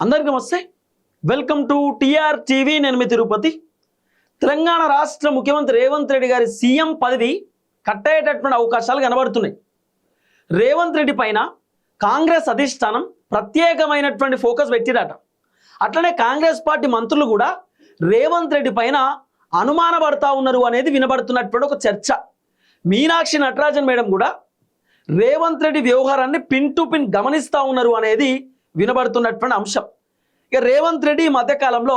అందరికీ నమస్తే. Welcome to TR TV. నేను మీ తిరుపతి. తెలంగాణ రాష్ట్ర ముఖ్యమంత్రి రేవంత్ రెడ్డి గారి సీఎం పదవి కట్టయ్యేటటువంటి అవకాశాలు కనబడుతున్నాయి. రేవంత్ రెడ్డి పైన కాంగ్రెస్ అధిష్టానం ప్రత్యేకమైనటువంటి ఫోకస్ పెట్టిరట. అట్లనే కాంగ్రెస్ పార్టీ మంత్రులు కూడా రేవంత్ రెడ్డి పైన అనుమానపడతా ఉన్నారు అనేది వినబడుతున్నటువంటి ఒక చర్చ. మీనాక్షి నటరాజన్ మేడం కూడా రేవంత్ రెడ్డి వ్యవహారాన్ని పిన్ టు పిన్ గమనిస్తూ ఉన్నారు అనేది వినబడుతున్నటువంటి అంశం. ఇక రేవంత్ రెడ్డి ఈ మధ్యకాలంలో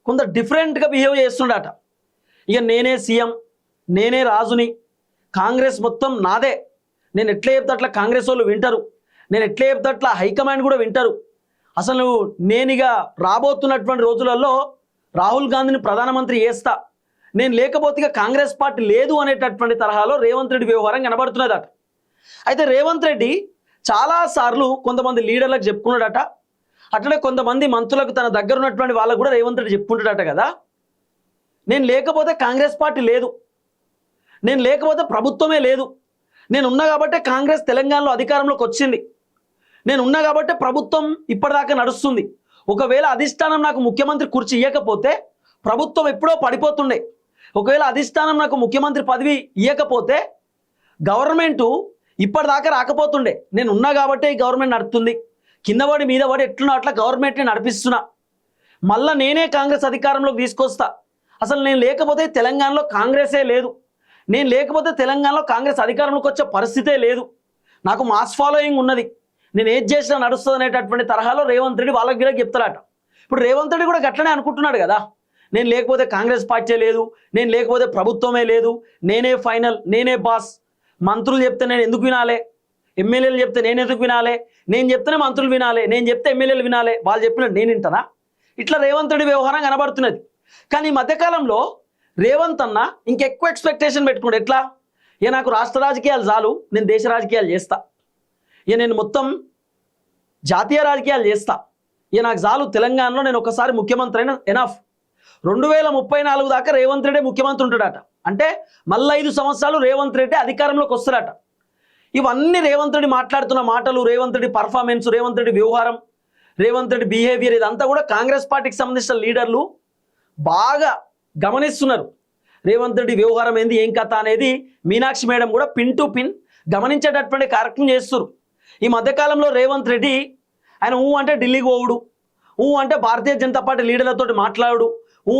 కొంత డిఫరెంట్గా బిహేవ్ చేస్తుండట. ఇక నేనే సీఎం, నేనే రాజుని, కాంగ్రెస్ మొత్తం నాదే, నేను ఎట్లా చెప్తే అట్లా కాంగ్రెస్ వాళ్ళు వింటారు, నేను ఎట్లా చెప్తే అట్లా హైకమాండ్ కూడా వింటారు, అసలు నేనిగా రాబోతున్నటువంటి రోజులలో రాహుల్ గాంధీని ప్రధానమంత్రి చేస్తా, నేను లేకపోతే ఇక కాంగ్రెస్ పార్టీ లేదు అనేటటువంటి తరహాలో రేవంత్ రెడ్డి వ్యవహారం కనబడుతున్నదట. అయితే రేవంత్ రెడ్డి చాలాసార్లు కొంతమంది లీడర్లకు చెప్పుకున్నాడట. అట్లనే కొంతమంది మంత్రులకు తన దగ్గర ఉన్నటువంటి వాళ్ళకు కూడా రేవంత్ రెడ్డి చెప్పుకుంటాడట కదా, నేను లేకపోతే కాంగ్రెస్ పార్టీ లేదు, నేను లేకపోతే ప్రభుత్వమే లేదు, నేను ఉన్నా కాబట్టే కాంగ్రెస్ తెలంగాణలో అధికారంలోకి వచ్చింది, నేను ఉన్నా కాబట్టే ప్రభుత్వం ఇప్పటిదాకా నడుస్తుంది, ఒకవేళ అధిష్టానం నాకు ముఖ్యమంత్రి కుర్చీ ఇవ్వకపోతే ప్రభుత్వం ఎప్పుడో పడిపోతుండే, ఒకవేళ అధిష్టానం నాకు ముఖ్యమంత్రి పదవి ఇవ్వకపోతే గవర్నమెంటు ఇప్పటిదాకా రాకపోతుండే, నేను ఉన్నా కాబట్టే ఈ గవర్నమెంట్ నడుస్తుంది, కిందవాడి మీదవాడి ఎట్లున్నా అట్లా గవర్నమెంట్ని నడిపిస్తున్నా, మళ్ళీ నేనే కాంగ్రెస్ అధికారంలోకి తీసుకొస్తా, అసలు నేను లేకపోతే తెలంగాణలో కాంగ్రెసే లేదు, నేను లేకపోతే తెలంగాణలో కాంగ్రెస్ అధికారంలోకి వచ్చే పరిస్థితే లేదు, నాకు మాస్ ఫాలోయింగ్ ఉన్నది, నేను ఏది చేసినా నడుస్తుంది అనేటటువంటి తరహాలో రేవంత్ రెడ్డి వాళ్ళకి కూడా చెప్తారట. ఇప్పుడు రేవంత్ రెడ్డి కూడా గట్లనే అనుకుంటున్నాడు కదా, నేను లేకపోతే కాంగ్రెస్ పార్టీ లేదు, నేను లేకపోతే ప్రభుత్వమే లేదు, నేనే ఫైనల్, నేనే బాస్, మంత్రులు చెప్తే నేను ఎందుకు వినాలి, ఎమ్మెల్యేలు చెప్తే నేను ఎందుకు వినాలి, నేను చెప్తేనే మంత్రులు వినాలి, నేను చెప్తే ఎమ్మెల్యేలు వినాలి, వాళ్ళు చెప్పినట్టు నేను వింటానా, ఇట్లా రేవంత్ రెడ్డి వ్యవహారం కనబడుతున్నది. కానీ ఈ మధ్యకాలంలో రేవంత్ అన్న ఇంకెక్కువ ఎక్స్పెక్టేషన్ పెట్టుకున్నాడు. ఎట్లా, ఇక నాకు రాష్ట్ర రాజకీయాలు చాలు, నేను దేశ రాజకీయాలు చేస్తా, ఇక నేను మొత్తం జాతీయ రాజకీయాలు చేస్తా, ఇక నాకు చాలు, తెలంగాణలో నేను ఒకసారి ముఖ్యమంత్రి అయిన ఎనఫ్, 2034 దాకా రేవంత్ రెడ్డి ముఖ్యమంత్రి ఉంటాడట. అంటే మళ్ళీ 5 సంవత్సరాలు రేవంత్ రెడ్డి అధికారంలోకి వస్తారట. ఇవన్నీ రేవంత్ రెడ్డి మాట్లాడుతున్న మాటలు, రేవంత్ రెడ్డి పర్ఫార్మెన్స్, రేవంత్ రెడ్డి వ్యవహారం, రేవంత్ రెడ్డి బిహేవియర్, ఇదంతా కూడా కాంగ్రెస్ పార్టీకి సంబంధించిన లీడర్లు బాగా గమనిస్తున్నారు. రేవంత్ రెడ్డి వ్యవహారం ఏంది, ఏం కథ అనేది మీనాక్షి మేడం కూడా పిన్ టు పిన్ గమనించేటటువంటి కార్యక్రమం చేస్తారు. ఈ మధ్యకాలంలో రేవంత్ రెడ్డి ఆయన అంటే ఢిల్లీకి పోవుడు, అంటే భారతీయ జనతా పార్టీ లీడర్లతో మాట్లాడు,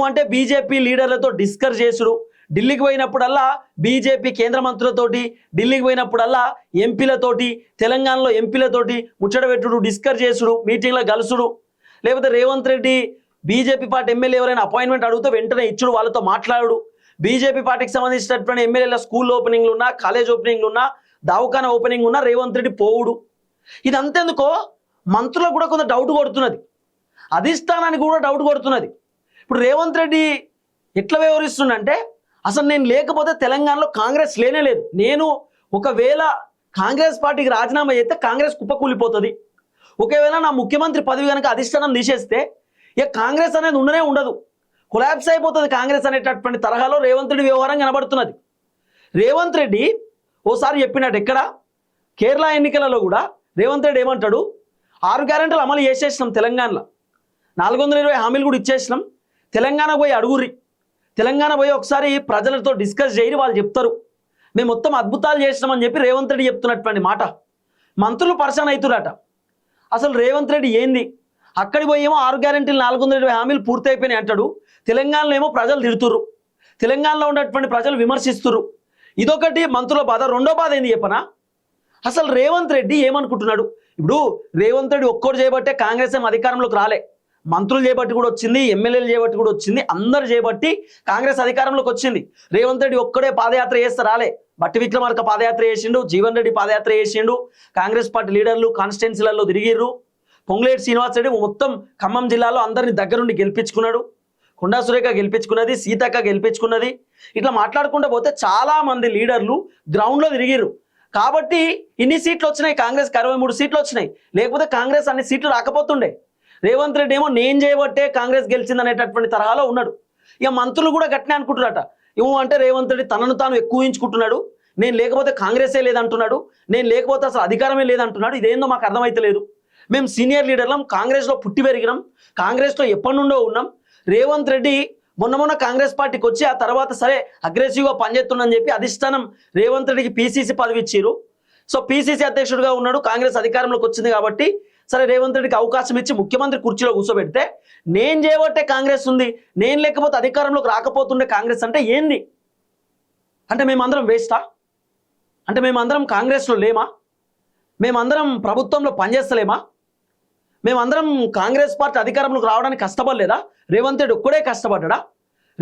అంటే బీజేపీ లీడర్లతో డిస్కస్ చేసుడు, ఢిల్లీకి పోయినప్పుడల్లా బీజేపీ కేంద్ర మంత్రులతోటి, ఢిల్లీకి పోయినప్పుడల్లా ఎంపీలతోటి, తెలంగాణలో ఎంపీలతోటి ముచ్చట పెట్టుడు, డిస్కస్ చేసుడు, మీటింగ్లో కలుసుడు, లేకపోతే Revanth Reddy BJP party MLA ఎవరైనా అపాయింట్మెంట్ అడిగితే వెంటనే ఇచ్చుడు, వాళ్ళతో మాట్లాడు, బీజేపీ పార్టీకి సంబంధించినటువంటి ఎమ్మెల్యేల స్కూల్ ఓపెనింగ్లు ఉన్నా, కాలేజ్ ఓపెనింగ్లు ఉన్నా, దవాఖానా ఓపెనింగ్ ఉన్నా రేవంత్ రెడ్డి పోవుడు. ఇదంతెందుకో మంత్రులకు కూడా కొంత డౌట్ కొడుతున్నది, అధిష్టానానికి కూడా డౌట్ కొడుతున్నది. ఇప్పుడు రేవంత్ రెడ్డి ఎట్లా వ్యవహరిస్తుండంటే, అసలు నేను లేకపోతే తెలంగాణలో కాంగ్రెస్ లేనే లేదు, నేను ఒకవేళ కాంగ్రెస్ పార్టీకి రాజీనామా చేస్తే కాంగ్రెస్ కుప్పకూలిపోతుంది, ఒకవేళ నా ముఖ్యమంత్రి పదవి కనుక అధిష్టానం తీసేస్తే ఇక కాంగ్రెస్ అనేది ఉండనే ఉండదు, కొలాప్స్ అయిపోతుంది కాంగ్రెస్ అనేటటువంటి తరహాలో రేవంత్ రెడ్డి వ్యవహారం కనబడుతున్నది. రేవంత్ రెడ్డి ఓసారి చెప్పినట్టు ఎక్కడ కేరళ ఎన్నికలలో కూడా రేవంత్ రెడ్డి ఏమంటాడు, 6 గ్యారెంటీలు అమలు చేసేసినాం, తెలంగాణలో 420 హామీలు కూడా ఇచ్చేసినాం, తెలంగాణ పోయి అడుగురి, తెలంగాణ పోయి ఒకసారి ప్రజలతో డిస్కస్ చేయరు, వాళ్ళు చెప్తారు, మేము మొత్తం అద్భుతాలు చేసినామని చెప్పి రేవంత్ రెడ్డి చెప్తున్నటువంటి మాట. మంత్రులు పర్సన్ అవుతురట. అసలు రేవంత్ రెడ్డి ఏంది, అక్కడికి పోయి ఏమో 6 గ్యారెంటీలు 420 హామీలు పూర్తయిపోయినాయి అంటాడు, తెలంగాణలో ఏమో ప్రజలు తిడుతుర్రు, తెలంగాణలో ఉన్నటువంటి ప్రజలు విమర్శిస్తుర్రు. ఇదొకటి మంత్రుల బాధ. రెండో బాధ ఏంది చెప్పనా, అసలు రేవంత్ రెడ్డి ఏమనుకుంటున్నాడు. ఇప్పుడు రేవంత్ రెడ్డి ఒక్కడు చేయబట్టే కాంగ్రెస్ ఏం అధికారంలోకి రాలే, మంత్రులు చేయబట్టి కూడా వచ్చింది, ఎమ్మెల్యేలు చేయబట్టి కూడా వచ్చింది, అందరు చేయబట్టి కాంగ్రెస్ అధికారంలోకి వచ్చింది. రేవంత్ రెడ్డి ఒక్కడే పాదయాత్ర చేస్తే రాలే, బట్టి విక్రమార్క పాదయాత్ర చేసిండు, జీవన్ రెడ్డి పాదయాత్ర చేసిండు, కాంగ్రెస్ పార్టీ లీడర్లు కాన్స్టిట్యున్సీలలో తిరిగిర్రు, పొంగులేటి శ్రీనివాస్ రెడ్డి మొత్తం ఖమ్మం జిల్లాలో అందరిని దగ్గరుండి గెలిపించుకున్నాడు, కొండా సురేఖ గెలిపించుకున్నది, సీతక్క గెలిపించుకున్నది. ఇట్లా మాట్లాడుకుంటూ పోతే చాలా మంది లీడర్లు గ్రౌండ్లో తిరిగిర్రు. కాబట్టి ఇన్ని సీట్లు వచ్చినాయి, కాంగ్రెస్కి 63 సీట్లు వచ్చినాయి, లేకపోతే కాంగ్రెస్ అన్ని సీట్లు రాకపోతుండే. రేవంత్ రెడ్డి ఏమో నేను చేయబట్టే కాంగ్రెస్ గెలిచింది అనేటటువంటి తరహాలో ఉన్నాడు. ఇక మంత్రులు కూడా గట్టినే అనుకుంటున్నారట, అంటే రేవంత్ రెడ్డి తనను తాను ఎక్కువ ఊహించుకుంటున్నాడు, నేను లేకపోతే కాంగ్రెసే లేదంటున్నాడు, నేను లేకపోతే అసలు అధికారమే లేదంటున్నాడు, ఇదేందో మాకు అర్థమైతలేదు, మేము సీనియర్ లీడర్లం, కాంగ్రెస్లో పుట్టి పెరిగినాం, కాంగ్రెస్లో ఎప్పటి నుండో ఉన్నాం. రేవంత్ రెడ్డి మొన్న కాంగ్రెస్ పార్టీకి వచ్చి ఆ తర్వాత సరే అగ్రెసివ్గా పనిచేస్తుందని చెప్పి అధిష్టానం రేవంత్ రెడ్డికి పీసీసీ పదవి ఇచ్చిరు. సో పీసీసీ అధ్యక్షుడిగా ఉన్నాడు, కాంగ్రెస్ అధికారంలోకి వచ్చింది కాబట్టి సరే రేవంత్ రెడ్డికి అవకాశం ఇచ్చి ముఖ్యమంత్రి కుర్చీలో కూర్చోబెడితే నేను చేయబట్టే కాంగ్రెస్ ఉంది, నేను లేకపోతే అధికారంలోకి రాకపోతుండే కాంగ్రెస్ అంటే ఏంది? అంటే మేమందరం వేస్టా? అంటే మేమందరం కాంగ్రెస్లో లేమా? మేమందరం ప్రభుత్వంలో పనిచేస్తలేమా? మేమందరం కాంగ్రెస్ పార్టీ అధికారంలోకి రావడానికి కష్టపడలేదా? రేవంత్ రెడ్డి ఒక్కడే కష్టపడ్డా?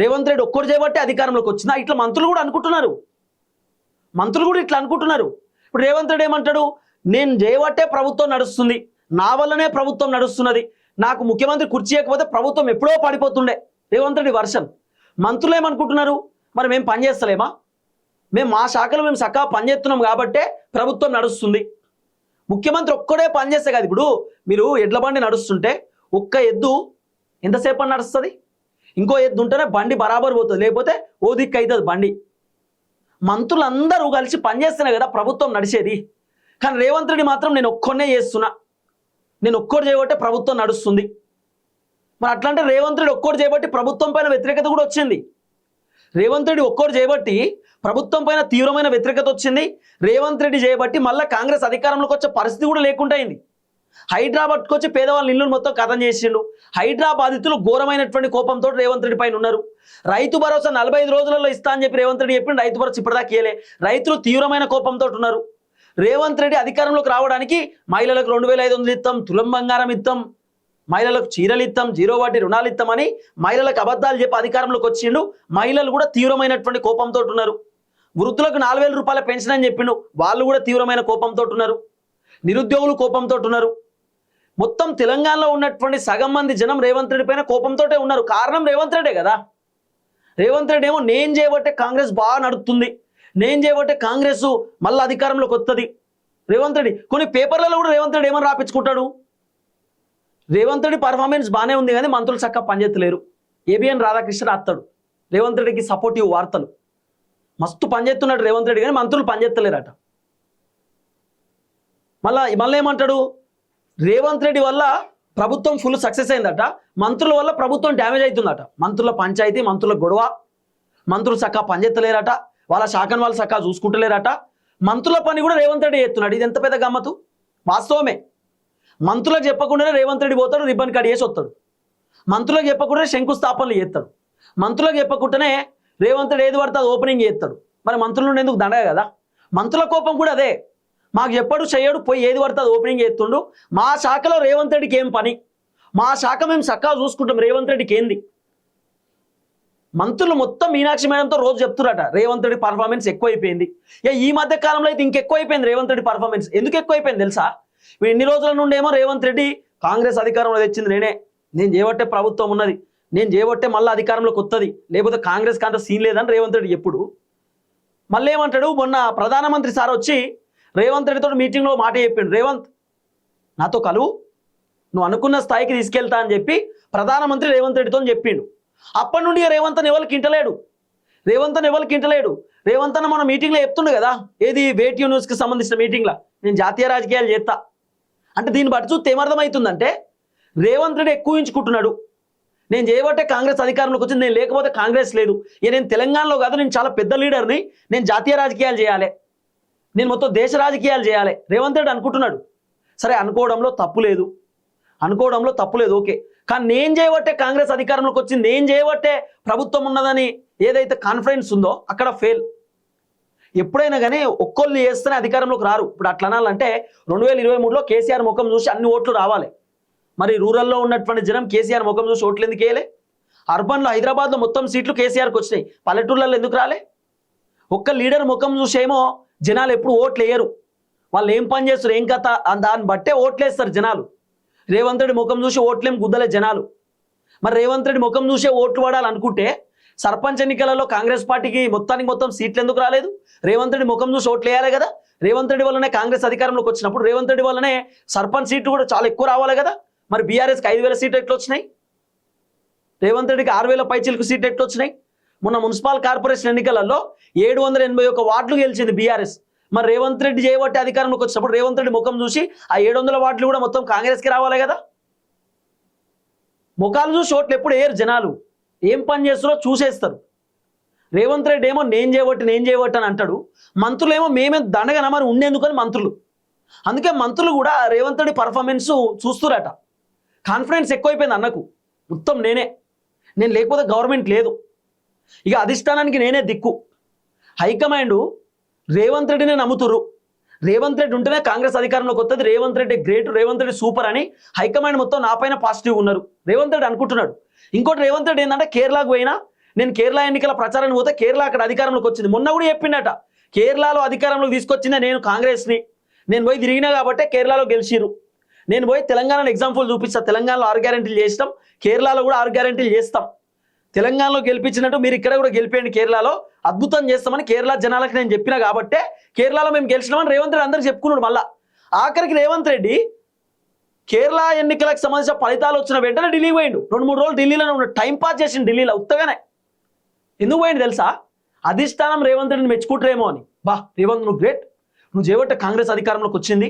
రేవంత్ రెడ్డి ఒక్కడు చేయబట్టే అధికారంలోకి వచ్చిందా? ఇట్లా మంత్రులు కూడా అనుకుంటున్నారు. ఇట్లా అనుకుంటున్నారు. ఇప్పుడు రేవంత్ రెడ్డి ఏమంటాడు, నేను చేయబట్టే ప్రభుత్వం నడుస్తుంది, నా వల్లనే ప్రభుత్వం నడుస్తున్నది, నాకు ముఖ్యమంత్రి కుర్చీ ఇవ్వకపోతే ప్రభుత్వం ఎప్పుడో పడిపోతుండే. రేవంత్ రెడ్డి వర్షన్. మంత్రులు ఏమనుకుంటున్నారు, మరి మేము పనిచేస్తలేమా? మేము మా శాఖలో మేము చక్కగా పనిచేస్తున్నాం కాబట్టే ప్రభుత్వం నడుస్తుంది. ముఖ్యమంత్రి ఒక్కడే పనిచేస్తే కాదు. ఇప్పుడు మీరు ఎడ్ల బండి నడుస్తుంటే ఒక్క ఎద్దు ఎంతసేపు నడుస్తుంది? ఇంకో ఎద్దు ఉంటేనే బండి బరాబర్ పోతుంది, లేకపోతే ఓ దిక్కు అవుతుంది బండి. మంత్రులందరూ కలిసి పనిచేస్తేనే కదా ప్రభుత్వం నడిచేది. కానీ రేవంత్ రెడ్డి మాత్రం నేను ఒక్కనే చేస్తున్నా, నేను ఒక్కడు చేయబట్టే ప్రభుత్వం నడుస్తుంది. మరి అట్లాంటి రేవంత్ రెడ్డి ఒక్కడు చేయబట్టి ప్రభుత్వం పైన వ్యతిరేకత కూడా వచ్చింది. రేవంత్ రెడ్డి ఒక్కడు చేయబట్టి ప్రభుత్వం పైన తీవ్రమైన వ్యతిరేకత వచ్చింది. రేవంత్ రెడ్డి చేయబట్టి మళ్ళీ కాంగ్రెస్ అధికారంలోకి వచ్చే పరిస్థితి కూడా లేకుండా అయింది. హైదరాబాద్కి వచ్చి పేదవాళ్ళ ఇల్లు మొత్తం కథం చేసిండు. హైదరాబాదితులు ఘోరమైనటువంటి కోపంతో రేవంత్ రెడ్డి పైన ఉన్నారు. రైతు భరోసా 45 రోజులలో ఇస్తా అని చెప్పి రేవంత్ రెడ్డి చెప్పిండు, రైతు భరోసా ఇప్పటిదాకా ఇయ్యలే. రైతులు తీవ్రమైన కోపంతో ఉన్నారు. రేవంత్ రెడ్డి అధికారంలోకి రావడానికి మహిళలకు 2500 ఇస్తాం, తులం బంగారం ఇస్తాం, మహిళలకు చీరలు ఇస్తాం, 0 వడ్డీ రుణాలు ఇస్తామని మహిళలకు అబద్ధాలు చెప్పి అధికారంలోకి వచ్చిండు. మహిళలు కూడా తీవ్రమైనటువంటి కోపంతో ఉన్నారు. వృద్ధులకు 4000 రూపాయల పెన్షన్ అని చెప్పిండు, వాళ్ళు కూడా తీవ్రమైన కోపంతో ఉన్నారు. నిరుద్యోగులు కోపంతో ఉన్నారు. మొత్తం తెలంగాణలో ఉన్నటువంటి సగం మంది జనం రేవంత్ రెడ్డి పైన కోపంతో ఉన్నారు. కారణం రేవంత్ రెడ్డే కదా. రేవంత్ రెడ్డి ఏమో నేను చేయబట్టే కాంగ్రెస్ బాగా నడుస్తుంది, నేను చేయబట్టే కాంగ్రెస్ మళ్ళీ అధికారంలోకి వస్తుంది. రేవంత్ రెడ్డి కొన్ని పేపర్లలో కూడా రేవంత్ రెడ్డి ఏమని రాపించుకుంటాడు, రేవంత్ రెడ్డి పర్ఫార్మెన్స్ బాగానే ఉంది కానీ మంత్రులు చక్కగా పనిచేస్తలేరు. ఏబిఎన్ రాధాకృష్ణ రాస్తాడు రేవంత్ రెడ్డికి సపోర్టివ్ వార్తలు. మస్తు పనిచేస్తున్నాడు రేవంత్ రెడ్డి కానీ మంత్రులు పనిచేస్తలేరట. మళ్ళీ ఏమంటాడు, రేవంత్ రెడ్డి వల్ల ప్రభుత్వం ఫుల్ సక్సెస్ అయిందట, మంత్రుల వల్ల ప్రభుత్వం డ్యామేజ్ అవుతుందట. మంత్రుల పంచాయతీ, మంత్రుల గొడవ, మంత్రులు చక్కగా పనిచేస్తలేరట, వాళ్ళ శాఖను వాళ్ళు చక్కగా చూసుకుంటలేరట. మంత్రుల పని కూడా రేవంత్ రెడ్డి చేస్తున్నాడు. ఇది ఎంత పెద్ద గమ్మతు. వాస్తవమే. మంత్రులకు చెప్పకుండానే రేవంత్ రెడ్డి పోతాడు, రిబ్బన్ కట్ చేసి వస్తాడు. మంత్రులకు చెప్పకుండానే శంకుస్థాపనలు చేస్తాడు. మంత్రులకు చెప్పకుండానే రేవంత్ రెడ్డి ఏది పడితే అది ఓపెనింగ్ చేస్తాడు. మరి మంత్రులు ఎందుకు దండగా కదా. మంత్రుల కోపం కూడా అదే, మాకు చెప్పడు చెయ్యడు, పోయి ఏది పడితే అది ఓపెనింగ్ చేస్తుండు. మా శాఖలో రేవంత్ రెడ్డికి ఏం పని, మా శాఖ మేము చక్కగా చూసుకుంటాం, రేవంత్ రెడ్డికి ఏంది? మంత్రులు మొత్తం మీనాక్షి మేడంతో రోజు చెప్తున్నారట రేవంత్ రెడ్డి పర్ఫార్మెన్స్ ఎక్కువైపోయింది. ఈ మధ్య కాలంలో అయితే ఇంకెక్కువైపోయింది రేవంత్ రెడ్డి పర్ఫార్మెన్స్. ఎందుకు ఎక్కువైపోయింది తెలుసా? ఎన్ని రోజుల నుండి ఏమో రేవంత్ రెడ్డి కాంగ్రెస్ అధికారంలో తెచ్చింది నేను చేయబట్టే ప్రభుత్వం ఉన్నది, నేను చేయబట్టే మళ్ళీ అధికారంలోకి వస్తుంది, లేకపోతే కాంగ్రెస్కి అంత సీన్ లేదని రేవంత్ రెడ్డి ఎప్పుడు. మళ్ళీ ఏమంటాడు, మొన్న ప్రధానమంత్రి సార్ వచ్చి రేవంత్ రెడ్డితో మీటింగ్లో మాట చెప్పిండు, రేవంత్ నాతో కలువు, నువ్వు అనుకున్న స్థాయికి తీసుకెళ్తా అని చెప్పి ప్రధానమంత్రి రేవంత్ రెడ్డితో చెప్పిండు. అప్పటి నుండి రేవంత్ అని ఎవరికి ఇంటలేడు. రేవంత్ అన్న మన మీటింగ్లో చెప్తుండు కదా, ఏది వేట్ న్యూస్కి సంబంధించిన మీటింగ్లో నేను జాతీయ రాజకీయాలు చేస్తా అంటే, దీన్ని బట్టి చూస్తే ఏమర్థమవుతుందంటే రేవంత్ రెడ్డి ఎక్కువ ఎంచుకుంటున్నాడు. నేను చేయబట్టే కాంగ్రెస్ అధికారంలోకి వచ్చింది, నేను లేకపోతే కాంగ్రెస్ లేదు, నేను తెలంగాణలో కాదు, నేను చాలా పెద్ద లీడర్ని, నేను జాతీయ రాజకీయాలు చేయాలి, నేను మొత్తం దేశ రాజకీయాలు చేయాలి రేవంత్ రెడ్డి అనుకుంటున్నాడు. సరే, అనుకోవడంలో తప్పు లేదు, ఓకే. కానీ నేను చేయబట్టే కాంగ్రెస్ అధికారంలోకి వచ్చింది, నేను చేయబట్టే ప్రభుత్వం ఉన్నదని ఏదైతే కాన్ఫిడెన్స్ ఉందో అక్కడ ఫెయిల్. ఎప్పుడైనా కానీ ఒక్కొల్ని చేస్తేనే అధికారంలోకి రారు. ఇప్పుడు అట్లా అనాలంటే 2023లో కేసీఆర్ ముఖం చూసి అన్ని ఓట్లు రావాలి. మరి రూరల్లో ఉన్నటువంటి జనం కేసీఆర్ ముఖం చూసి ఓట్లు ఎందుకు వేయలే? అర్బన్లో హైదరాబాద్లో మొత్తం సీట్లు కేసీఆర్కి వచ్చినాయి, పల్లెటూళ్ళల్లో ఎందుకు రాలే? ఒక్క లీడర్ ముఖం చూసేమో జనాలు ఎప్పుడు ఓట్లు వేయరు. వాళ్ళు ఏం పని చేస్తారు, ఏం కథ, దాన్ని బట్టే ఓట్లు వేస్తారు జనాలు. రేవంత్ రెడ్డి ముఖం చూసి ఓట్లేం గుద్దలే జనాలు. మరి రేవంత్ రెడ్డి ముఖం చూసే ఓట్లు పడాలనుకుంటే సర్పంచ్ ఎన్నికలలో కాంగ్రెస్ పార్టీకి మొత్తం సీట్లు ఎందుకు రాలేదు? రేవంత్ రెడ్డి ముఖం చూసి ఓట్లు వేయాలి కదా. రేవంత్ రెడ్డి వల్లనే కాంగ్రెస్ అధికారంలోకి వచ్చినప్పుడు రేవంత్ రెడ్డి వల్లనే సర్పంచ్ సీట్లు కూడా చాలా ఎక్కువ రావాలి కదా. మరి బీఆర్ఎస్కి 5000 సీట్లు ఎట్లా వచ్చినాయి? రేవంత్ రెడ్డికి 6000 పైచీలకు సీట్లు ఎట్లా వచ్చినాయి? మొన్న మున్సిపల్ కార్పొరేషన్ ఎన్నికలలో 781 వార్డులు గెలిచింది బీఆర్ఎస్. మరి రేవంత్ రెడ్డి చేయబట్టి అధికారంలోకి వచ్చినప్పుడు రేవంత్ రెడ్డి ముఖం చూసి ఆ 700 వాట్లు కూడా మొత్తం కాంగ్రెస్కి రావాలి కదా. ముఖాలు చూసి ఓట్లు ఎప్పుడు వేయరు జనాలు, ఏం పని చేస్తారో చూసేస్తారు. రేవంత్ రెడ్డి ఏమో నేను చేయబట్టి అని అంటాడు, మంత్రులు ఏమో మేమే దండగన మరి ఉండేందుకని మంత్రులు. అందుకే మంత్రులు కూడా రేవంత్ రెడ్డి పర్ఫార్మెన్స్ చూస్తురట. కాన్ఫిడెన్స్ ఎక్కువైపోయింది అన్నకు, మొత్తం నేను లేకపోతే గవర్నమెంట్ లేదు, ఇక అధిష్టానానికి నేనే దిక్కు. హైకమాండ్ రేవంత్ రెడ్డిని నమ్ముతురు, రేవంత్ రెడ్డి ఉంటేనే కాంగ్రెస్ అధికారంలోకి వస్తుంది, రేవంత్ రెడ్డి గ్రేట్, రేవంత్ రెడ్డి సూపర్ అని హైకమాండ్ మొత్తం నా పైన పాజిటివ్ ఉన్నారు. రేవంత్ రెడ్డి అనుకుంటున్నాడు. ఇంకోటి రేవంత్ రెడ్డి ఏంటంటే కేరళకు పోయినా, నేను కేరళ ఎన్నికల ప్రచారానికి పోతే కేరళ అక్కడ అధికారంలోకి వచ్చింది. మొన్న కూడా చెప్పిండట, కేరళలో అధికారంలోకి తీసుకొచ్చిందే నేను కాంగ్రెస్ని, నేను పోయి తిరిగినా కాబట్టే కేరళలో గెలిచిరు. నేను పోయి తెలంగాణలో ఎగ్జాంపుల్ చూపిస్తా, తెలంగాణలో 6 గ్యారెంటీలు చేస్తాం, కేరళలో కూడా 6 గ్యారెంటీలు చేస్తాం. తెలంగాణలో గెలిపించినట్టు మీరు ఇక్కడ కూడా గెలిపేయండి, కేరళలో అద్భుతం చేస్తామని కేరళ జనాలకు నేను చెప్పినా కాబట్టే కేరళలో మేము గెలిచినామని రేవంత్ రెడ్డి అందరికి చెప్పుకున్నాడు. మళ్ళా ఆఖరికి రేవంత్ రెడ్డి కేరళ ఎన్నికలకు సంబంధించిన ఫలితాలు వచ్చిన వెంటనే ఢిల్లీ పోయిండు. 2-3 రోజులు ఢిల్లీలోనే ఉన్న టైం పాస్ చేసిండు ఢిల్లీలో ఉత్తగానే. ఎందుకు పోయింది తెలుసా? అధిష్టానం రేవంత్ రెడ్డిని మెచ్చుకుంటారేమో అని. బా రేవంత్ నువ్వు గ్రేట్, నువ్వు చేయబట్టే కాంగ్రెస్ అధికారంలోకి వచ్చింది,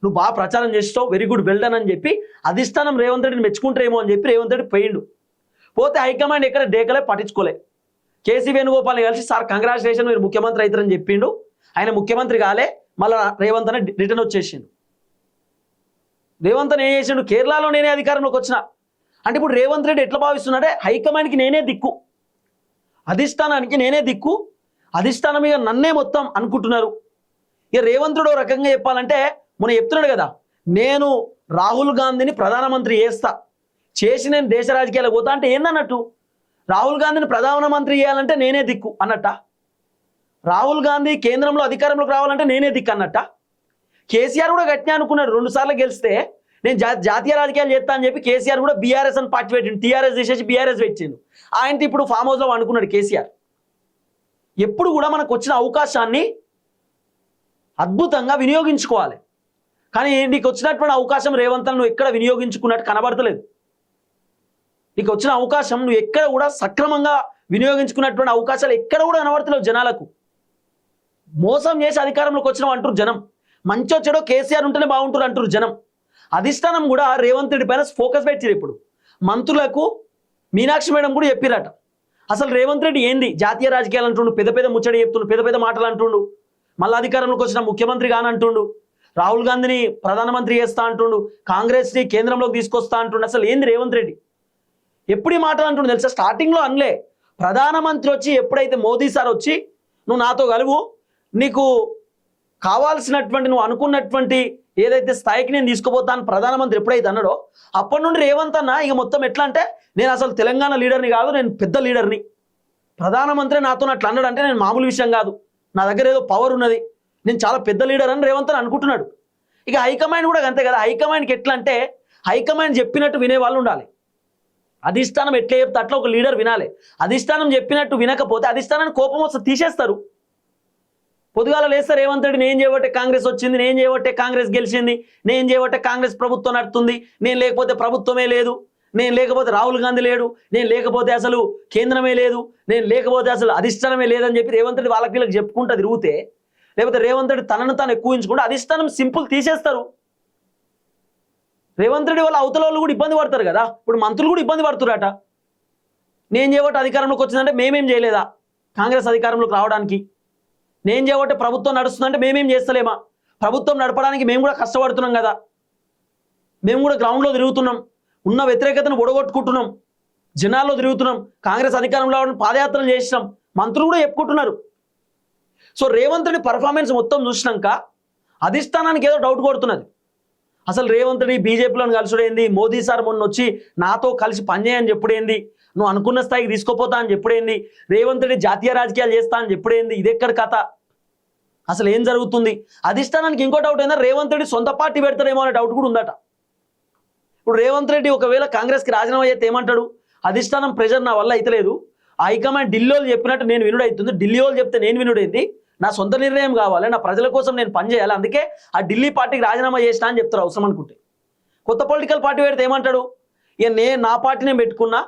నువ్వు బాగా ప్రచారం చేస్తావు, వెరీ గుడ్ వెల్డన్ అని చెప్పి అధిష్టానం రేవంత్ రెడ్డిని మెచ్చుకుంటారేమో అని చెప్పి రేవంత్ రెడ్డి పోయిండు. పోతే హైకమాండ్ ఎక్కడ డేకలే పట్టించుకోలే. కేసీ వేణుగోపాల్ని కలిసి సార్ కంగ్రాచులేషన్ మీరు ముఖ్యమంత్రి అవుతారని చెప్పిండు. ఆయన ముఖ్యమంత్రి కాలే, మళ్ళీ రేవంత్ అని రిటర్న్ వచ్చేసిండు. రేవంత్ ఏం చేసిండు, కేరళలో నేనే అధికారంలోకి వచ్చిన అంటే ఇప్పుడు రేవంత్ రెడ్డి ఎట్లా భావిస్తున్నాడే, హైకమాండ్కి నేనే దిక్కు, అధిష్టానానికి నేనే దిక్కు, అధిష్టానం మీద నన్నే మొత్తం అనుకుంటున్నారు. ఇక రేవంత్ రెడ్డి రకంగా చెప్పాలంటే మొన్న చెప్తున్నాడు కదా, నేను రాహుల్ గాంధీని ప్రధానమంత్రి చేసి నేను దేశ రాజకీయాలకు పోతా అంటే ఏందన్నట్టు? రాహుల్ గాంధీని ప్రధానమంత్రి చేయాలంటే నేనే దిక్కు అన్నట్ట? రాహుల్ గాంధీ కేంద్రంలో అధికారంలోకి రావాలంటే నేనే దిక్కు అన్నట్ట? కేసీఆర్ కూడా గట్టిగా అనుకున్నాడు, 2 సార్లు గెలిస్తే నేను జాతీయ రాజకీయాలు చేస్తా అని చెప్పి కేసీఆర్ కూడా బీఆర్ఎస్ అని పార్టీ పెట్టిండు, టీఆర్ఎస్ తీసేసి బీఆర్ఎస్ పెట్టిండు. ఆయనతో ఇప్పుడు ఫామ్ హౌస్లో అనుకున్నాడు కేసీఆర్. ఎప్పుడు కూడా మనకు వచ్చిన అవకాశాన్ని అద్భుతంగా వినియోగించుకోవాలి. కానీ నీకు వచ్చినటువంటి అవకాశం రేవంత్ నువ్వు ఎక్కడ వినియోగించుకున్నట్టు కనబడతలేదు. నీకు వచ్చిన అవకాశం నువ్వు ఎక్కడ కూడా సక్రమంగా వినియోగించుకున్నటువంటి అవకాశాలు ఎక్కడ కూడా కనబడతలేవు జనాలకు. మోసం చేసి అధికారంలోకి వచ్చినావు అంటారు జనం, మంచో చెడో కేసీఆర్ ఉంటేనే బాగుంటారు అంటారు జనం. అధిష్టానం కూడా రేవంత్ రెడ్డి పైన ఫోకస్ పెట్టిరు. ఇప్పుడు మంత్రులకు మీనాక్షి మేడం కూడా చెప్పిరట, అసలు రేవంత్ రెడ్డి ఏంది జాతీయ రాజకీయాలు అంటుండు, పెద్ద ముచ్చడి చెప్తుండు, పెద్ద మాటలు అంటుండు, మళ్ళీ అధికారంలోకి వచ్చిన ముఖ్యమంత్రి కానంటుండు, రాహుల్ గాంధీని ప్రధానమంత్రి చేస్తా అంటుండు, కాంగ్రెస్ని కేంద్రంలోకి తీసుకొస్తా అంటుండు. అసలు ఏంది రేవంత్ రెడ్డి ఎప్పుడు ఈ మాటలు అంటుండు తెలుసా? స్టార్టింగ్లో అనలే, ప్రధానమంత్రి వచ్చి ఎప్పుడైతే మోదీ సార్ వచ్చి నువ్వు నాతో కలువు, నీకు కావాల్సినటువంటి నువ్వు అనుకున్నటువంటి ఏదైతే స్థాయికి నేను తీసుకుపోతాను ప్రధానమంత్రి ఎప్పుడైతే అన్నాడో అప్పటి నుండి రేవంత్ అన్న ఇక మొత్తం ఎట్లా అంటే నేను అసలు తెలంగాణ లీడర్ని కాదు, నేను పెద్ద లీడర్ని, ప్రధానమంత్రి నాతో అట్లా అన్నాడు అంటే నేను మామూలు విషయం కాదు, నా దగ్గర ఏదో పవర్ ఉన్నది, నేను చాలా పెద్ద లీడర్ అని రేవంత్ అని అనుకుంటున్నాడు. ఇక హైకమాండ్ కూడా అంతే కదా. హైకమాండ్కి ఎట్లా అంటే హైకమాండ్ చెప్పినట్టు వినే వాళ్ళు ఉండాలి. అధిష్టానం ఎట్లా చెప్తే అట్లా ఒక లీడర్ వినాలి. అధిష్టానం చెప్పినట్టు వినకపోతే అధిష్టానాన్ని కోపం వస్తే తీసేస్తారు. పొద్దుగాల లేస్తారు రేవంత్ రెడ్డి నేను చేయబట్టే కాంగ్రెస్ వచ్చింది, నేను చేయబట్టే కాంగ్రెస్ గెలిచింది, నేను చేయబట్టే కాంగ్రెస్ ప్రభుత్వం నడుతుంది, నేను లేకపోతే ప్రభుత్వమే లేదు, నేను లేకపోతే రాహుల్ గాంధీ లేడు, నేను లేకపోతే అసలు కేంద్రమే లేదు, నేను లేకపోతే అసలు అధిష్టానమే లేదని చెప్పి రేవంత్ రెడ్డి వాళ్ళకి వీళ్ళకి చెప్పుకుంటూ తిరిగితే, లేకపోతే రేవంత్ రెడ్డి తనను తాను ఎక్కువించుకుంటే అధిష్టానం సింపుల్ తీసేస్తారు. రేవంత్ రెడ్డి వాళ్ళ అవతల వాళ్ళు కూడా ఇబ్బంది పడతారు కదా. ఇప్పుడు మంత్రులు కూడా ఇబ్బంది పడుతున్నారట, నేను చేయబట్టి అధికారంలోకి వచ్చిందంటే మేమేం చేయలేదా కాంగ్రెస్ అధికారంలోకి రావడానికి, నేను చేయబట్టే ప్రభుత్వం నడుస్తుందంటే మేమేం చేస్తలేమా, ప్రభుత్వం నడపడానికి మేము కూడా కష్టపడుతున్నాం కదా, మేము కూడా గ్రౌండ్లో తిరుగుతున్నాం, ఉన్న వ్యతిరేకతను ఒడగొట్టుకుంటున్నాం, జనాల్లో తిరుగుతున్నాం, కాంగ్రెస్ అధికారంలో పాదయాత్రలు చేసినాం, మంత్రులు కూడా చెప్పుకుంటున్నారు. సో రేవంత్ రెడ్డి పర్ఫార్మెన్స్ మొత్తం చూసినాక అధిష్టానానికి ఏదో డౌట్ కొడుతున్నది. అసలు రేవంత్ రెడ్డి బీజేపీలోని కలిసిడేంది, మోదీ సార్ మొన్న వచ్చి నాతో కలిసి పనిచేయని చెప్పుడేంది, నువ్వు అనుకున్న స్థాయికి తీసుకోపోతా అని చెప్పుడేంది, రేవంత్ రెడ్డి జాతీయ రాజకీయాలు చేస్తా అని చెప్పుడేంది, ఇదెక్కడ కథ, అసలు ఏం జరుగుతుంది? అధిష్టానానికి ఇంకో డౌట్ ఏందా, రేవంత్ రెడ్డి సొంత పార్టీ పెడతాడేమో అనే డౌట్ కూడా ఉందట. ఇప్పుడు రేవంత్ రెడ్డి ఒకవేళ కాంగ్రెస్కి రాజీనామా చేస్తే ఏమంటాడు, అధిష్టానం ప్రెజర్ నా వల్ల అయితలేదు, హైకమాండ్ ఢిల్లీ వాళ్ళు చెప్పినట్టు నేను వినుడు అవుతుంది, ఢిల్లీ వాళ్ళు చెప్తే నేను వినుడేంది, నా సొంత నిర్ణయం కావాలి, నా ప్రజల కోసం నేను పనిచేయాలి, అందుకే ఆ ఢిల్లీ పార్టీకి రాజీనామా చేసినా అని చెప్తారు అవసరం అనుకుంటే. కొత్త పొలిటికల్ పార్టీ పెడితే ఏమంటాడు, ఇక నేను నా పార్టీనే పెట్టుకున్నా,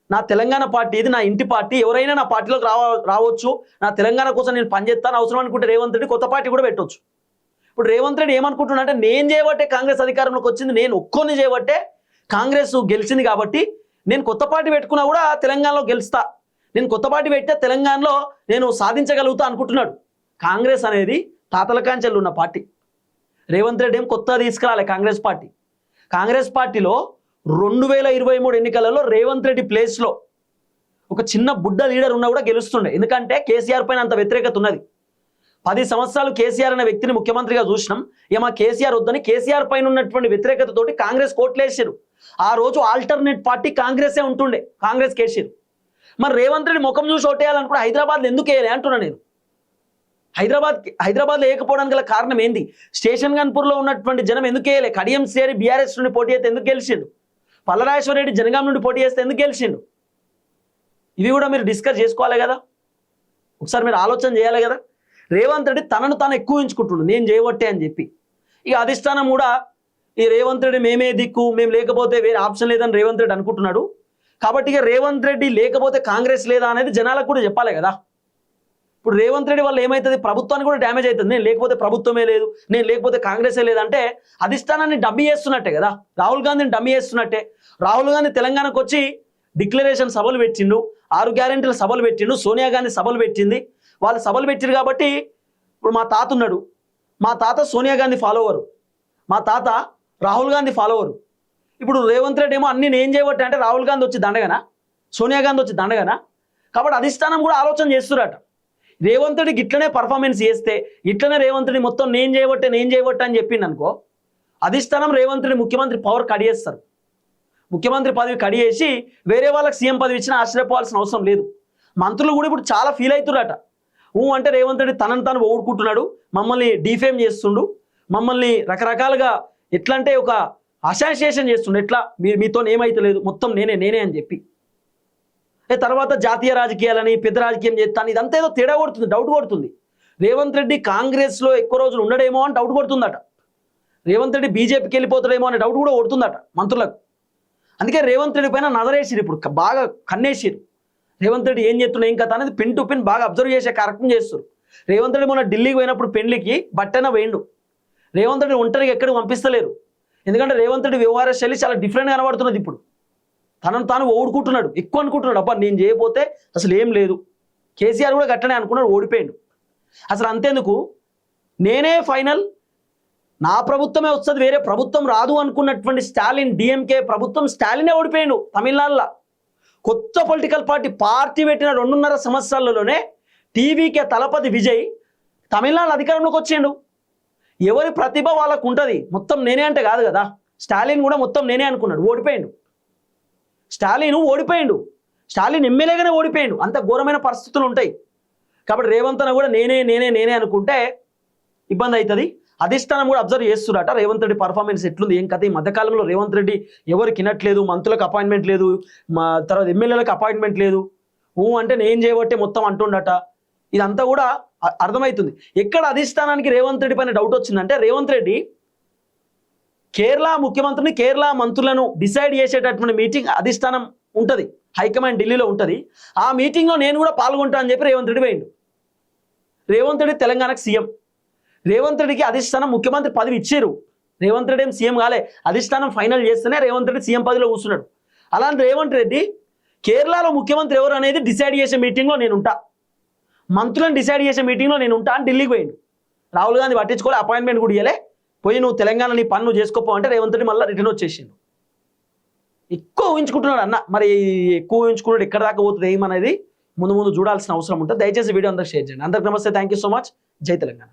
నా తెలంగాణ పార్టీ ఇది, నా ఇంటి పార్టీ, ఎవరైనా నా పార్టీలోకి రావచ్చు, నా తెలంగాణ కోసం నేను పనిచేస్తాను, అవసరం అనుకుంటే రేవంత్ రెడ్డి కొత్త పార్టీ కూడా పెట్టవచ్చు. ఇప్పుడు రేవంత్ రెడ్డి ఏమనుకుంటున్నా అంటే నేను చేయబట్టే కాంగ్రెస్ అధికారంలోకి వచ్చింది, నేను ఒక్కొని చేయబట్టే కాంగ్రెస్ గెలిచింది, కాబట్టి నేను కొత్త పార్టీ పెట్టుకున్నా కూడా తెలంగాణలో గెలుస్తా, నేను కొత్త పార్టీ పెట్టే తెలంగాణలో నేను సాధించగలుగుతా అనుకుంటున్నాడు. కాంగ్రెస్ అనేది తాతల కాంచెలు ఉన్న పార్టీ. రేవంత్ రెడ్డి ఏం కొత్త తీసుకురాలే కాంగ్రెస్ పార్టీ. కాంగ్రెస్ పార్టీలో 2023 ఎన్నికలలో రేవంత్ రెడ్డి ప్లేస్లో ఒక చిన్న బుడ్డ లీడర్ ఉన్నా కూడా గెలుస్తుండే. ఎందుకంటే కేసీఆర్ పైన అంత వ్యతిరేకత ఉన్నది. 10 సంవత్సరాలు కేసీఆర్ అనే వ్యక్తిని ముఖ్యమంత్రిగా చూసినాం. ఏమా కేసీఆర్ వద్దని కేసీఆర్ పైన ఉన్నటువంటి వ్యతిరేకతతోటి కాంగ్రెస్ కోట్లేసారు. ఆ రోజు ఆల్టర్నేట్ పార్టీ కాంగ్రెసే ఉంటుండే, కాంగ్రెస్ కేసీఆర్. మరి రేవంత్ రెడ్డి ముఖం చూసి ఓటేయాలనుకుంటే హైదరాబాద్లో ఎందుకు వేయాలి అంటున్నా నేను. హైదరాబాద్లో వేయకపోవడానికి గల కారణం ఏంది? స్టేషన్ గన్పూర్లో ఉన్నటువంటి జనం ఎందుకు వేయలే? కడియం శ్రేణి బీఆర్ఎస్ నుండి పోటీ చేస్తే ఎందుకు గెలిచిండు? పల్లరాజేశ్వర రెడ్డి జనగాం నుండి పోటీ చేస్తే ఎందుకు గెలిచిండు? ఇవి కూడా మీరు డిస్కస్ చేసుకోవాలి కదా, ఒకసారి మీరు ఆలోచన చేయాలి కదా. రేవంత్ రెడ్డి తనను తాను ఎక్కువ ఎంచుకుంటుండు నేను చేయబట్టే అని చెప్పి. ఇక అధిష్టానం కూడా ఈ రేవంత్ రెడ్డి మేమే దిక్కు, మేము లేకపోతే వేరే ఆప్షన్ లేదని రేవంత్ రెడ్డి అనుకుంటున్నాడు. కాబట్టి ఇక రేవంత్ రెడ్డి లేకపోతే కాంగ్రెస్ లేదా అనేది జనాలకు కూడా చెప్పాలి కదా. ఇప్పుడు రేవంత్ రెడ్డి వల్ల ఏమవుతుంది? ప్రభుత్వానికి కూడా డ్యామేజ్ అవుతుంది. నేను లేకపోతే ప్రభుత్వమే లేదు, నేను లేకపోతే కాంగ్రెసే లేదంటే అధిష్టానాన్ని డమ్మీ చేస్తున్నట్టే కదా, రాహుల్ గాంధీని డమ్మీ చేస్తున్నట్టే. రాహుల్ గాంధీ తెలంగాణకు వచ్చి డిక్లరేషన్ సభలు పెట్టిండు, 6 గ్యారెంటీల సభలు పెట్టిండు, సోనియా గాంధీ సభలు పెట్టింది. వాళ్ళు సభలు పెట్టిరు కాబట్టి ఇప్పుడు మా తాత ఉన్నాడు, మా తాత సోనియా గాంధీ ఫాలోవరు, మా తాత రాహుల్ గాంధీ ఫాలోవరు. ఇప్పుడు రేవంత్ రెడ్డి ఏమో అన్ని నేను చేయబట్టే అంటే రాహుల్ గాంధీ వచ్చి దండగనా, సోనియా గాంధీ వచ్చి దండగనా? కాబట్టి అధిష్టానం కూడా ఆలోచన చేస్తురట. రేవంత్ రెడ్డికి ఇట్లనే పర్ఫార్మెన్స్ చేస్తే, ఇట్లనే రేవంత్ రెడ్డి మొత్తం నేను చేయబట్టే అని చెప్పింది అనుకో, అధిష్టానం రేవంత్ రెడ్డి ముఖ్యమంత్రి పవర్ కడియేస్తారు. ముఖ్యమంత్రి పదవి కడియేసి వేరే వాళ్ళకి సీఎం పదవి ఇచ్చినా ఆశ్చర్యపోవాల్సిన అవసరం లేదు. మంత్రులు కూడా ఇప్పుడు చాలా ఫీల్ అవుతురట. అంటే రేవంత్ రెడ్డి తనను తాను ఓడుకుంటున్నాడు, మమ్మల్ని డిఫేమ్ చేస్తుండు, మమ్మల్ని రకరకాలుగా ఎట్లా అంటే ఒక అసోసియేషన్ చేస్తుండు, ఎట్లా మీతో ఏమైతలేదు, మొత్తం నేనే అని చెప్పి. తర్వాత జాతీయ రాజకీయాలని పెద్ద రాజకీయం చేస్తాను, ఇదంతా ఏదో తేడా కొడుతుంది, డౌట్ కొడుతుంది. రేవంత్ రెడ్డి కాంగ్రెస్లో ఎక్కువ రోజులు ఉండడేమో అని డౌట్ కొడుతుందట. రేవంత్ రెడ్డి బీజేపీకి వెళ్ళిపోతాడేమో అనే డౌట్ కూడా కొడుతుందట మంత్రులకు. అందుకే రేవంత్ రెడ్డి పైన నజరేసిరు, ఇప్పుడు బాగా కన్నేసిరు. రేవంత్ రెడ్డి ఏం చేస్తున్నా ఏం కథ అనేది పిన్ టు పిన్ బాగా అబ్జర్వ్ చేసే కార్యక్రమం చేస్తారు. రేవంత్ రెడ్డి మొన్న ఢిల్లీకి పోయినప్పుడు పెళ్లికి బట్టన వేయండు. రేవంత్ రెడ్డి ఒంటరికి ఎక్కడికి పంపిస్తలేరు, ఎందుకంటే రేవంత్ రెడ్డి వ్యవహార శైలి చాలా డిఫరెంట్గా కనబడుతున్నది. ఇప్పుడు తనను తాను ఓడుకుంటున్నాడు, ఎక్కువ అనుకుంటున్నాడు, అబ్బా నేను చేయకపోతే అసలు ఏం లేదు. కేసీఆర్ కూడా గట్టనే అనుకున్నాడు, ఓడిపోయాడు. అసలు అంతేందుకు నేనే ఫైనల్, నా ప్రభుత్వమే వస్తుంది, వేరే ప్రభుత్వం రాదు అనుకున్నటువంటి స్టాలిన్ డిఎంకే ప్రభుత్వం, స్టాలినే ఓడిపోయాడు తమిళనాడులో. కొత్త పొలిటికల్ పార్టీ పెట్టిన 2.5 సంవత్సరాలలోనే టీవీకే తలపతి విజయ్ తమిళనాడు అధికారంలోకి వచ్చిండు. ఎవరి ప్రతిభ వాళ్ళకు ఉంటుంది, మొత్తం నేనే అంటే కాదు కదా. స్టాలిన్ కూడా మొత్తం నేనే అనుకున్నాడు, ఓడిపోయాడు. స్టాలిన్ ఎమ్మెల్యేగానే ఓడిపోయాడు. అంత ఘోరమైన పరిస్థితులు ఉంటాయి. కాబట్టి రేవంత్ అన్న కూడా నేనే అనుకుంటే ఇబ్బంది అవుతుంది. అధిష్టానం కూడా అబ్జర్వ్ చేస్తున్నట రేవంత్ రెడ్డి పర్ఫార్మెన్స్ ఎట్లుంది ఏం కథ. ఈ మధ్యకాలంలో రేవంత్ రెడ్డి ఎవరికి వినట్లేదు, మంత్రులకు అపాయింట్మెంట్ లేదు, తర్వాత ఎమ్మెల్యేలకు అపాయింట్మెంట్ లేదు, అంటే నేను చేయబట్టే మొత్తం అంటుండట. ఇదంతా కూడా అర్థమవుతుంది. ఎక్కడ అధిష్టానానికి రేవంత్ రెడ్డి పైన డౌట్ వచ్చిందంటే, రేవంత్ రెడ్డి కేరళ ముఖ్యమంత్రిని, కేరళ మంత్రులను డిసైడ్ చేసేటటువంటి మీటింగ్ అధిష్టానం ఉంటుంది, హైకమాండ్ ఢిల్లీలో ఉంటుంది. ఆ మీటింగ్లో నేను కూడా పాల్గొంటా అని చెప్పి రేవంత్ రెడ్డి పోయిండు. రేవంత్ రెడ్డి తెలంగాణకు సీఎం. రేవంత్ రెడ్డికి అధిష్టానం ముఖ్యమంత్రి పదవి ఇచ్చారు. రేవంత్ రెడ్డి ఏం సీఎం కాలే, అధిష్టానం ఫైనల్ చేస్తేనే రేవంత్ రెడ్డి సీఎం పదవిలో కూర్చున్నాడు. అలాంటి రేవంత్ రెడ్డి కేరళలో ముఖ్యమంత్రి ఎవరు అనేది డిసైడ్ చేసే మీటింగ్లో నేను ఉంటా, మంత్రులను డిసైడ్ చేసే మీటింగ్లో నేను ఉంటా అని ఢిల్లీకి పోయిండు. రాహుల్ గాంధీ పట్టించుకోలే, అపాయింట్మెంట్ కూడా ఇవ్వలే. పోయి నువ్వు తెలంగాణ నీ పన్ను చేసుకోపో అంటే రేవంత్ రెడ్డి మళ్ళీ రిటర్న్ వచ్చేసిండు. ఎక్కువ ఊహించుకుంటున్నాడు అన్న. మరి ఎక్కువ ఊహించుకున్నాడు, ఎక్కడ దాకా పోతుంది ఏమనేది ముందు చూడాల్సిన అవసరం ఉంటుంది. దయచేసి వీడియో అందరికి షేర్ చేయండి. అందరికి నమస్తే, థ్యాంక్ యూ సో మచ్. జై తెలంగాణ.